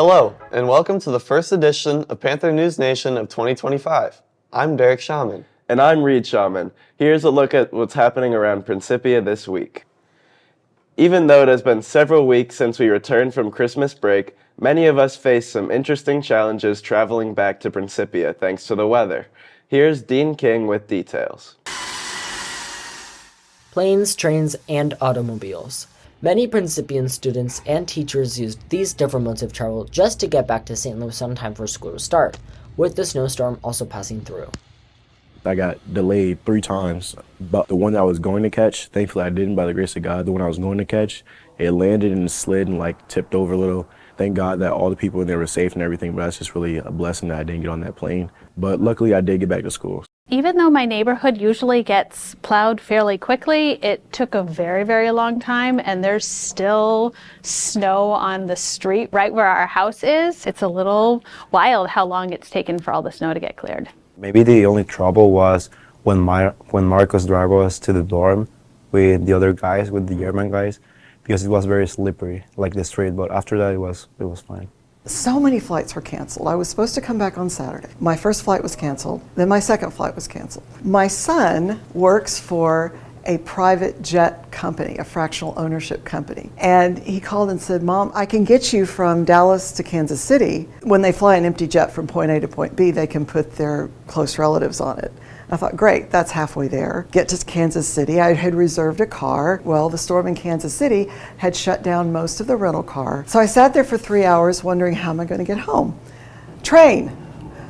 Hello, and welcome to the first edition of Panther News Nation of 2025. I'm Derek Shaman. And I'm Reed Shaman. Here's a look at what's happening around Principia this week. Even though it has been several weeks since we returned from Christmas break, many of us face some interesting challenges traveling back to Principia thanks to the weather. Here's Dean King with details. Planes, trains, and automobiles. Many Principian students and teachers used these different modes of travel just to get back to St. Louis on time for school to start, with the snowstorm also passing through. I got delayed 3 times, but the one that I was going to catch, thankfully I didn't by the grace of God. The one I was going to catch, it landed and slid and tipped over a little. Thank God that all the people in there were safe and everything, but that's just really a blessing that I didn't get on that plane. But luckily I did get back to school. Even though my neighborhood usually gets plowed fairly quickly, it took a very, very long time, and there's still snow on the street right where our house is. It's a little wild how long it's taken for all the snow to get cleared. Maybe the only trouble was when Marcos drove us to the dorm with the other guys, with the German guys, because it was very slippery, like the street, but after that it was fine. So many flights were canceled. I was supposed to come back on Saturday. My first flight was canceled, then my second flight was canceled. My son works for a private jet company, a fractional ownership company. And he called and said, "Mom, I can get you from Dallas to Kansas City. When they fly an empty jet from point A to point B, they can put their close relatives on it." I thought, great, that's halfway there. Get to Kansas City. I had reserved a car. Well, the storm in Kansas City had shut down most of the rental car. So I sat there for 3 hours wondering, how am I going to get home? Train.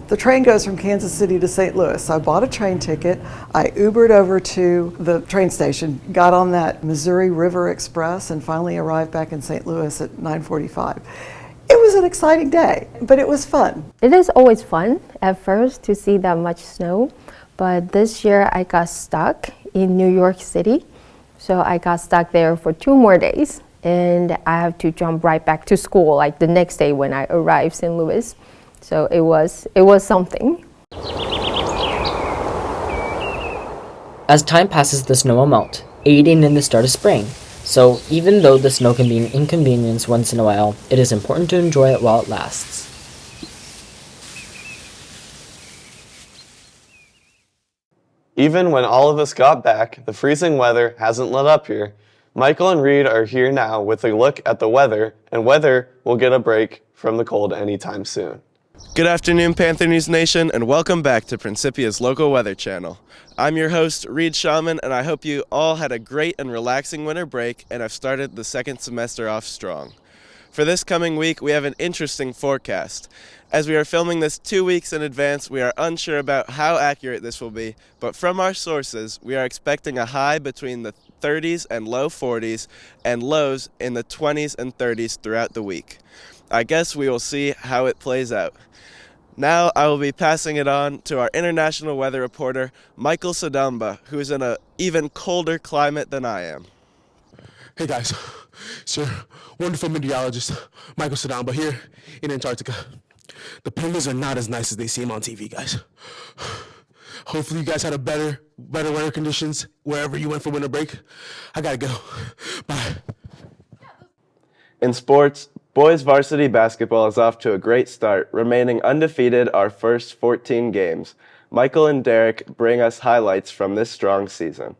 The train goes from Kansas City to St. Louis. So I bought a train ticket. I Ubered over to the train station, got on that Missouri River Express, and finally arrived back in St. Louis at 9:45. It was an exciting day, but it was fun. It is always fun at first to see that much snow, but this year I got stuck in New York City. So I got stuck there for 2 more days, and I have to jump right back to school like the next day when I arrived St. Louis. So it was something. As time passes, the snow will melt, aiding in the start of spring. So even though the snow can be an inconvenience once in a while, it is important to enjoy it while it lasts. Even when all of us got back, the freezing weather hasn't let up here. Michael and Reed are here now with a look at the weather, and whether we'll get a break from the cold anytime soon. Good afternoon, Panther News Nation, and welcome back to Principia's local weather channel. I'm your host, Reed Shaman, and I hope you all had a great and relaxing winter break and have started the second semester off strong. For this coming week, we have an interesting forecast. As we are filming this 2 weeks in advance, we are unsure about how accurate this will be, but from our sources, we are expecting a high between the 30s and low 40s and lows in the 20s and 30s throughout the week. I guess we will see how it plays out. Now I will be passing it on to our international weather reporter, Michael Sadamba, who is in an even colder climate than I am. Hey guys, it's your wonderful meteorologist, Michael Sadamba, here in Antarctica. The penguins are not as nice as they seem on TV, guys. Hopefully you guys had better weather conditions wherever you went for winter break. I gotta go. Bye. In sports, boys varsity basketball is off to a great start, remaining undefeated our first 14 games. Michael and Derek bring us highlights from this strong season.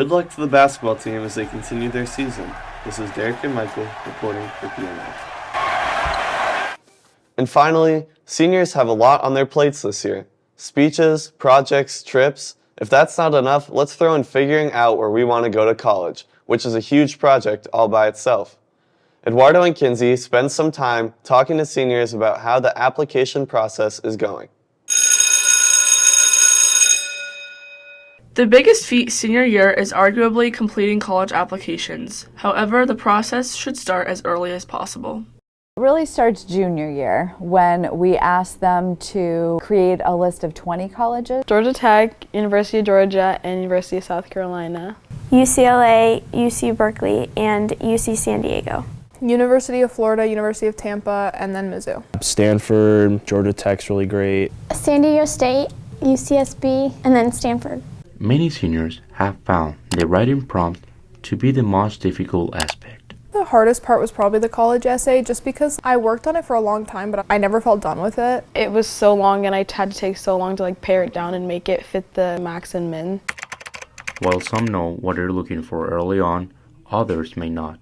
Good luck to the basketball team as they continue their season. This is Derek and Michael reporting for PNN. And finally, seniors have a lot on their plates this year. Speeches, projects, trips. If that's not enough, let's throw in figuring out where we want to go to college, which is a huge project all by itself. Eduardo and Kinsey spend some time talking to seniors about how the application process is going. The biggest feat senior year is arguably completing college applications. However, the process should start as early as possible. It really starts junior year when we ask them to create a list of 20 colleges. Georgia Tech, University of Georgia, and University of South Carolina. UCLA, UC Berkeley, and UC San Diego. University of Florida, University of Tampa, and then Mizzou. Stanford, Georgia Tech's really great. San Diego State, UCSB, and then Stanford. Many seniors have found the writing prompt to be the most difficult aspect. The hardest part was probably the college essay, just because I worked on it for a long time, but I never felt done with it. It was so long and I had to take so long to pare it down and make it fit the max and min. While some know what they're looking for early on, others may not.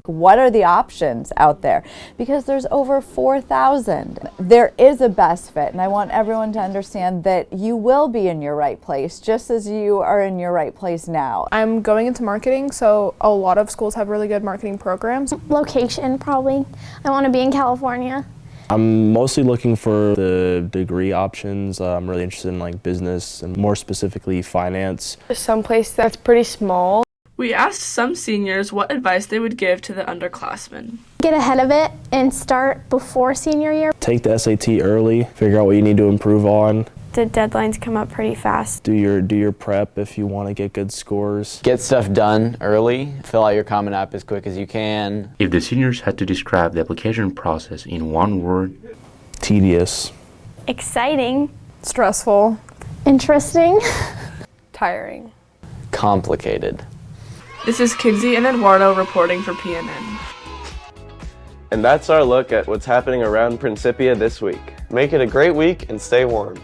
What are the options out there? Because there's over 4,000. There is a best fit, and I want everyone to understand that you will be in your right place, just as you are in your right place now. I'm going into marketing, so a lot of schools have really good marketing programs. Location, probably. I want to be in California. I'm mostly looking for the degree options. I'm really interested in business and more specifically finance. Someplace that's pretty small. We asked some seniors what advice they would give to the underclassmen. Get ahead of it and start before senior year. Take the SAT early, figure out what you need to improve on. The deadlines come up pretty fast. Do your prep if you want to get good scores. Get stuff done early. Fill out your Common App as quick as you can. If the seniors had to describe the application process in one word: tedious. Exciting. Stressful. Interesting. Tiring. Complicated. This is Kinsey and Eduardo reporting for PNN. And that's our look at what's happening around Principia this week. Make it a great week and stay warm.